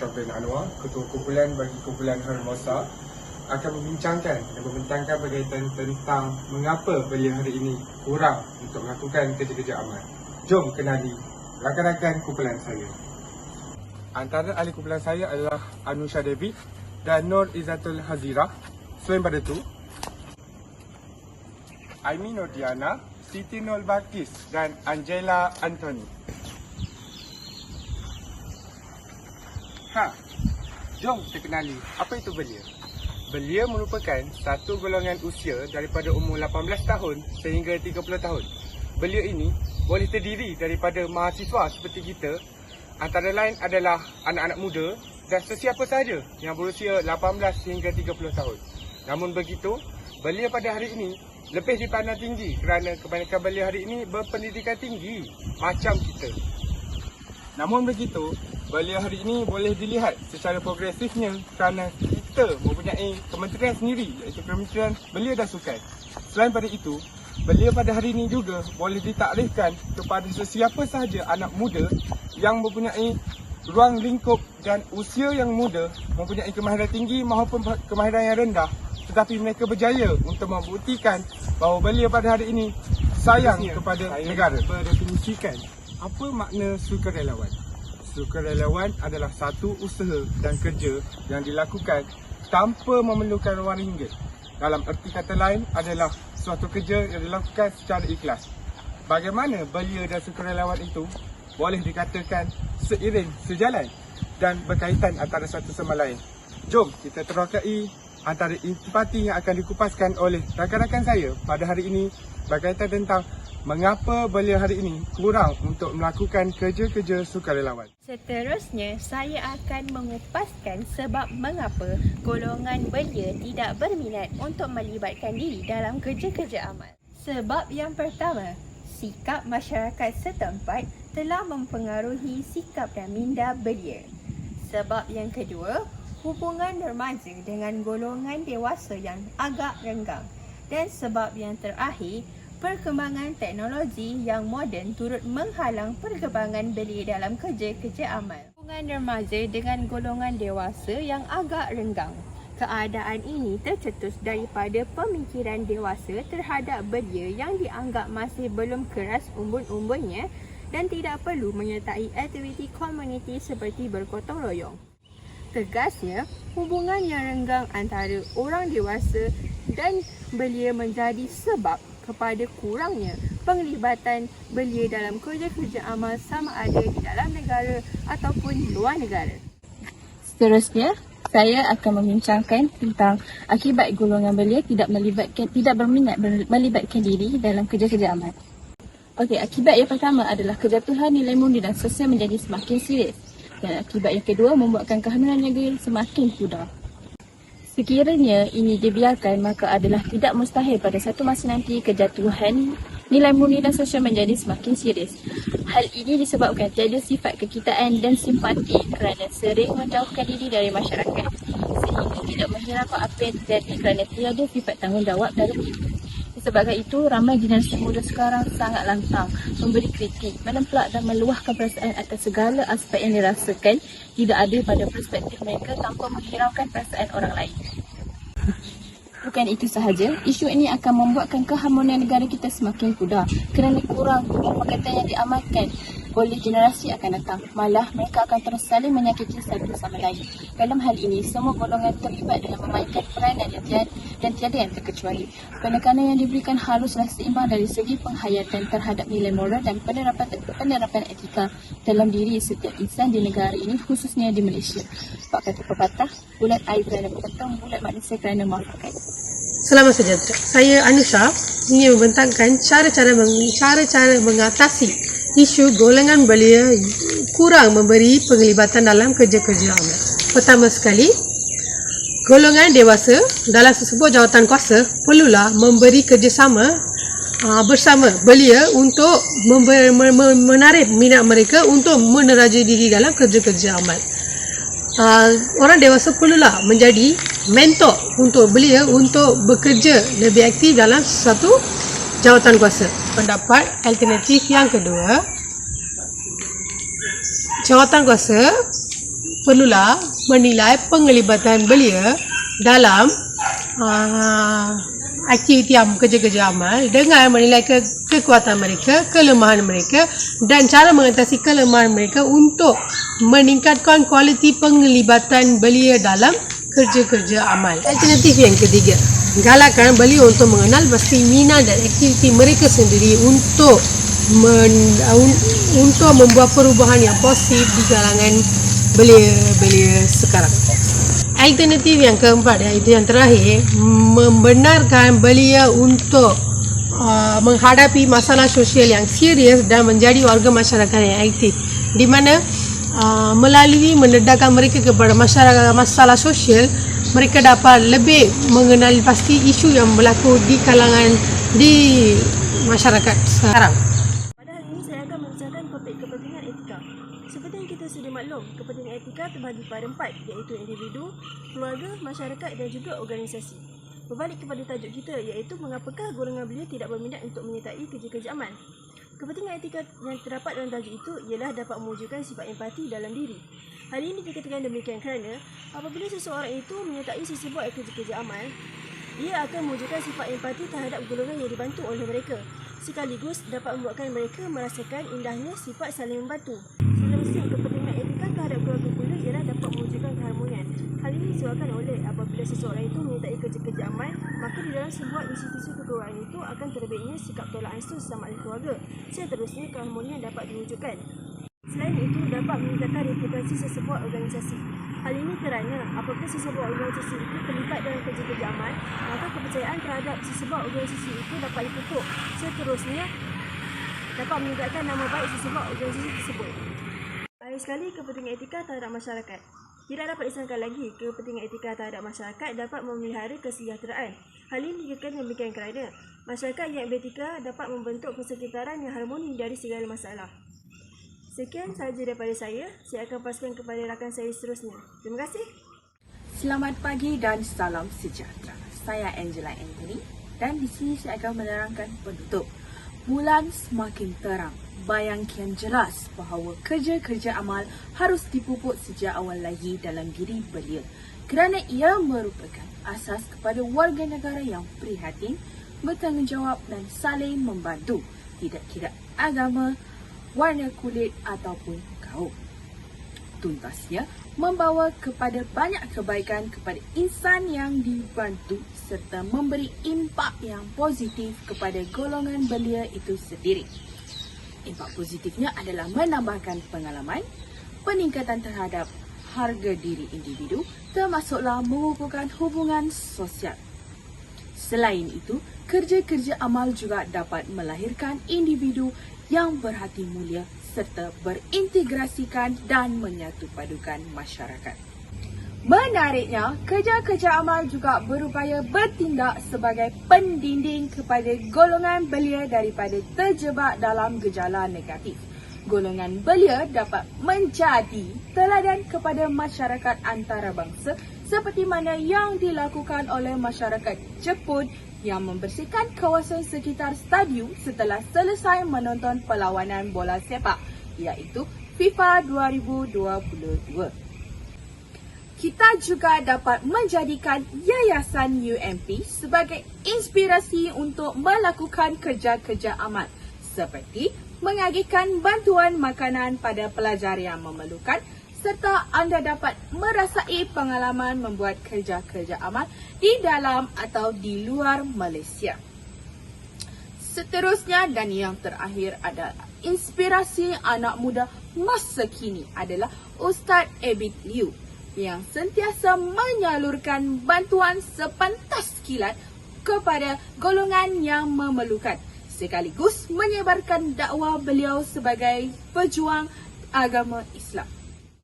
Syafrin Anwar, Ketua Kumpulan bagi Kumpulan Hermosa, akan membentangkan berkaitan tentang mengapa belia hari ini kurang untuk melakukan kerja-kerja amal. Jom kenali rakan-rakan kumpulan saya. Antara ahli kumpulan saya adalah Anusha David dan Nur Izzatul Hazira. Selain pada itu, Aimi Nordiana, Siti Nol Balkis dan Angela Anthony. Jom kita kenali apa itu belia. Belia merupakan satu golongan usia daripada umur 18 tahun sehingga 30 tahun. Belia ini boleh terdiri daripada mahasiswa seperti kita, antara lain adalah anak-anak muda dan sesiapa sahaja yang berusia 18 hingga 30 tahun. Namun begitu, belia pada hari ini lebih dipandang tinggi kerana kebanyakan belia hari ini berpendidikan tinggi macam kita. Namun begitu, belia hari ini boleh dilihat secara progresifnya kerana kita mempunyai kementerian sendiri iaitu Kementerian Belia dan Sukan. Selain pada itu, belia pada hari ini juga boleh ditakrifkan kepada sesiapa sahaja anak muda yang mempunyai ruang lingkup dan usia yang muda, mempunyai kemahiran tinggi maupun kemahiran yang rendah, tetapi mereka berjaya untuk membuktikan bahawa belia pada hari ini sayang kepada negara. Berdefinisikan apa makna sukarelawan. Sukarelawan adalah satu usaha dan kerja yang dilakukan tanpa memerlukan wang ringgit. Dalam erti kata lain adalah suatu kerja yang dilakukan secara ikhlas. Bagaimana belia dan sukarelawan itu boleh dikatakan seiring, sejalan dan berkaitan antara satu sama lain. Jom kita terokai antara intipati yang akan dikupaskan oleh rakan-rakan saya pada hari ini berkaitan tentang mengapa belia hari ini kurang untuk melakukan kerja-kerja sukarelawan. Seterusnya, saya akan mengupaskan sebab mengapa golongan belia tidak berminat untuk melibatkan diri dalam kerja-kerja amal. Sebab yang pertama, sikap masyarakat setempat telah mempengaruhi sikap dan minda belia. Sebab yang kedua, hubungan remaja dengan golongan dewasa yang agak renggang. Dan sebab yang terakhir, perkembangan teknologi yang moden turut menghalang perkembangan belia dalam kerja-kerja amal. Hubungan remaja dengan golongan dewasa yang agak renggang. Keadaan ini tercetus daripada pemikiran dewasa terhadap belia yang dianggap masih belum keras umbun-umbunnya dan tidak perlu menyertai aktiviti komuniti seperti bergotong royong. Tegasnya, hubungan yang renggang antara orang dewasa dan belia menjadi sebab kepada kurangnya penglibatan belia dalam kerja-kerja amal sama ada di dalam negara ataupun di luar negara. Seterusnya, saya akan membincangkan tentang akibat golongan belia tidak berminat melibatkan diri dalam kerja-kerja amal. Okey, akibat yang pertama adalah kejatuhan nilai mundi dan sosial menjadi semakin serius. Dan akibat yang kedua membuatkan kehamilan negeri semakin pudar. Sekiranya ini dibiarkan, maka adalah tidak mustahil pada satu masa nanti kejatuhan nilai mundi dan sosial menjadi semakin serius. Hal ini disebabkan tiada sifat kekitaan dan simpati kerana sering menjauhkan diri dari masyarakat sehingga tidak menghiraukan apa yang terjadi kerana tiada sifat tanggungjawab dalam itu. Disebabkan itu, ramai generasi muda sekarang sangat lantang memberi kritik, menemplak dan meluahkan perasaan atas segala aspek yang dirasakan tidak ada pada perspektif mereka tanpa menghiraukan perasaan orang lain. Bukan itu sahaja, isu ini akan membuatkan keharmonian negara kita semakin pudar kerana kurang kesepakatan yang diamalkan oleh generasi akan datang. Malah mereka akan terus saling menyakiti satu sama lain. Dalam hal ini, semua golongan terlibat dengan memainkan peranan dan tiada yang terkecuali. Penekanan yang diberikan haruslah seimbang dari segi penghayatan terhadap nilai moral dan penerapan etika dalam diri setiap insan di negara ini, khususnya di Malaysia. Sebab kata pepatah, bulat air kerana berketong, bulat manusia kerana maafkan. Selamat sejahtera. Saya Anusha ingin membentangkan cara-cara mengatasi isu golongan belia kurang memberi penglibatan dalam kerja-kerja amal. Pertama sekali, golongan dewasa dalam sesebuah jawatan kuasa perlulah memberi kerjasama bersama belia untuk menarik minat mereka untuk menerajui diri dalam kerja-kerja amal. Orang dewasa perlulah menjadi mentor untuk belia untuk bekerja lebih aktif dalam satu jawatan kuasa. Pendapat alternatif yang kedua, jawatan kuasa perlulah menilai penglibatan belia dalam aktiviti kerja-kerja amal dengan menilai kekuatan mereka, kelemahan mereka dan cara mengatasi kelemahan mereka untuk meningkatkan kualiti penglibatan belia dalam kerja-kerja amal. Alternatif yang ketiga, galakkan belia untuk mengenal pasti minat dan aktiviti mereka sendiri untuk membuat perubahan yang positif di kalangan belia-belia sekarang. Alternatif yang keempat, iaitu yang terakhir, membenarkan belia untuk menghadapi masalah sosial yang serius dan menjadi warga masyarakat yang aktif, di mana melalui mendedahkan mereka kepada masalah sosial, mereka dapat lebih mengenali pasti isu yang berlaku di kalangan masyarakat sekarang. Pada hari ini saya akan membicarakan topik kepentingan etika. Seperti yang kita sudah maklum, kepentingan etika terbagi pada 4, iaitu individu, keluarga, masyarakat dan juga organisasi. Berbalik kepada tajuk kita, iaitu mengapakah golongan belia tidak berminat untuk menyertai kerja-kerja amal. Kepentingan etika yang terdapat dalam tajuk itu ialah dapat mewujudkan sifat empati dalam diri. Hal ini dikatakan demikian kerana apabila seseorang itu menyertai sesebuah kerja-kerja amal, ia akan mewujudkan sifat empati terhadap golongan yang dibantu oleh mereka, sekaligus dapat membuatkan mereka merasakan indahnya sifat saling membantu. Seterusnya, kepentingan etika terhadap keluarga pula ialah dapat mewujudkan keharmonian. Hal ini disebabkan oleh apabila seseorang itu menyertai kerja-kerja amal, maka di dalam sebuah institusi kekeluargaan itu akan terbitnya sikap tolak ansur sesama ahli keluarga. Seterusnya, keharmonian dapat diwujudkan. Selain itu, dapat meningkatkan reputasi sesebuah organisasi. Hal ini kerana apabila sesebuah organisasi itu terlibat dalam kerja-kerja amal, maka kepercayaan terhadap sesebuah organisasi itu dapat dipupuk. Seterusnya, dapat meningkatkan nama baik sesebuah organisasi tersebut. Akhir sekali, kepentingan etika terhadap masyarakat. Tidak dapat disangka lagi, kepentingan etika terhadap masyarakat dapat memelihara kesejahteraan. Hal ini dikatakan demikian kerana masyarakat yang beretika dapat membentuk persekitaran yang harmoni dari segala masalah. Sekian sahaja daripada saya akan paskan kepada rakan saya seterusnya. Terima kasih. Selamat pagi dan salam sejahtera. Saya Angela Anthony dan di sini saya akan menerangkan penutup. Bulan semakin terang, bayang kian jelas bahawa kerja-kerja amal harus dipupuk sejak awal lagi dalam diri belia kerana ia merupakan asas kepada warga negara yang prihatin, bertanggungjawab dan saling membantu, tidak kira agama, warna kulit ataupun kaum. Tuntasnya membawa kepada banyak kebaikan kepada insan yang dibantu serta memberi impak yang positif kepada golongan belia itu sendiri. Impak positifnya adalah menambahkan pengalaman, peningkatan terhadap harga diri individu, termasuklah mengukuhkan hubungan sosial. Selain itu, kerja-kerja amal juga dapat melahirkan individu yang berhati mulia serta berintegrasikan dan menyatupadukan masyarakat. Menariknya, kerja-kerja amal juga berupaya bertindak sebagai pendinding kepada golongan belia daripada terjebak dalam gejala negatif. Golongan belia dapat menjadi teladan kepada masyarakat antarabangsa seperti mana yang dilakukan oleh masyarakat Jepun yang membersihkan kawasan sekitar stadium setelah selesai menonton perlawanan bola sepak, iaitu FIFA 2022. Kita juga dapat menjadikan Yayasan UMP sebagai inspirasi untuk melakukan kerja-kerja amal seperti mengagihkan bantuan makanan pada pelajar yang memerlukan serta anda dapat merasai pengalaman membuat kerja-kerja amal di dalam atau di luar Malaysia. Seterusnya dan yang terakhir adalah inspirasi anak muda masa kini adalah Ustaz Abid Liu yang sentiasa menyalurkan bantuan sepantas kilat kepada golongan yang memerlukan sekaligus menyebarkan dakwah beliau sebagai pejuang agama Islam.